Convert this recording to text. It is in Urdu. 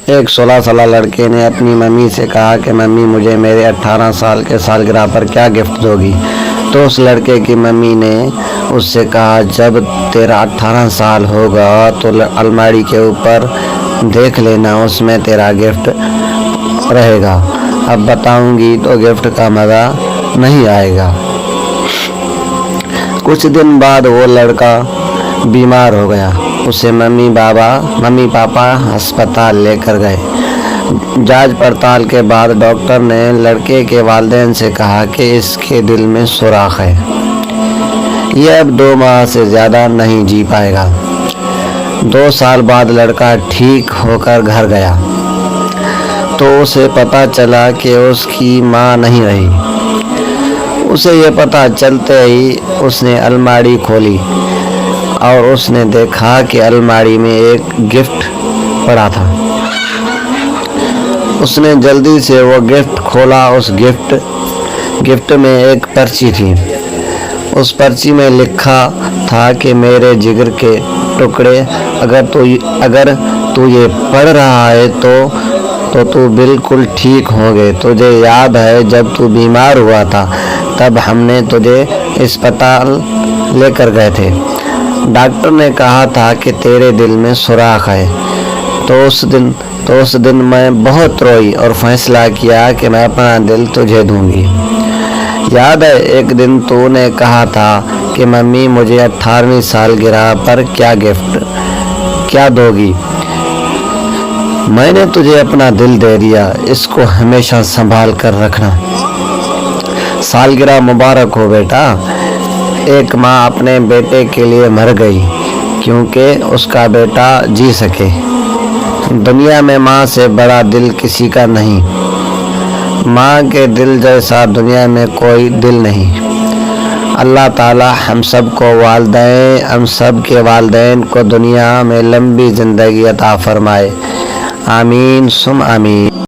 ایک 16 سالہ لڑکے نے اپنی ممی سے کہا کہ ممی مجھے میرے 18 سال کے سالگرہ پر کیا گفٹ دوگی؟ تو اس لڑکے کی ممی نے اس سے کہا جب تیرا 18 سال ہوگا تو الماری کے اوپر دیکھ لینا، اس میں تیرا گفٹ رہے گا، اب بتاؤں گی تو گفٹ کا مزہ نہیں آئے گا۔ کچھ دن بعد وہ لڑکا بیمار ہو گیا، اسے ممی پاپا ہسپتال لے کر گئے۔ جانچ پڑتال کے بعد ڈاکٹر نے لڑکے کے والدین سے کہا کہ اس کے دل میں سوراخ ہے، یہ اب 2 ماہ سے زیادہ نہیں جی پائے گا۔ 2 سال بعد لڑکا ٹھیک ہو کر گھر گیا تو اسے پتہ چلا کہ اس کی ماں نہیں رہی۔ اسے یہ پتہ چلتے ہی اس نے الماری کھولی اور اس نے دیکھا کہ الماری میں ایک گفٹ پڑا تھا۔ اس نے جلدی سے وہ گفٹ کھولا۔ اس گفٹ میں ایک پرچی تھی۔ اس پرچی میں لکھا تھا کہ میرے جگر کے ٹکڑے، اگر تو یہ پڑھ رہا ہے تو بالکل ٹھیک ہو گئے۔ تجھے یاد ہے جب تو بیمار ہوا تھا تب ہم نے تجھے اسپتال لے کر گئے تھے، ڈاکٹر نے کہا تھا کہ تیرے دل میں سوراخ ہے۔ تو اس دن میں بہت روئی اور فیصلہ کیا کہ میں اپنا دل تجھے دوں گی۔ یاد ہے ایک دن تو نے کہا تھا کہ ممی مجھے 18ویں سالگرہ پر کیا دوگی؟ میں نے تجھے اپنا دل دے دیا، اس کو ہمیشہ سنبھال کر رکھنا۔ سالگرہ مبارک ہو بیٹا۔ ایک ماں اپنے بیٹے کے لیے مر گئی کیونکہ اس کا بیٹا جی سکے۔ دنیا میں ماں سے بڑا دل کسی کا نہیں، ماں کے دل جیسا دنیا میں کوئی دل نہیں۔ اللہ تعالی ہم سب کے والدین کو دنیا میں لمبی زندگی عطا فرمائے، آمین ثم آمین۔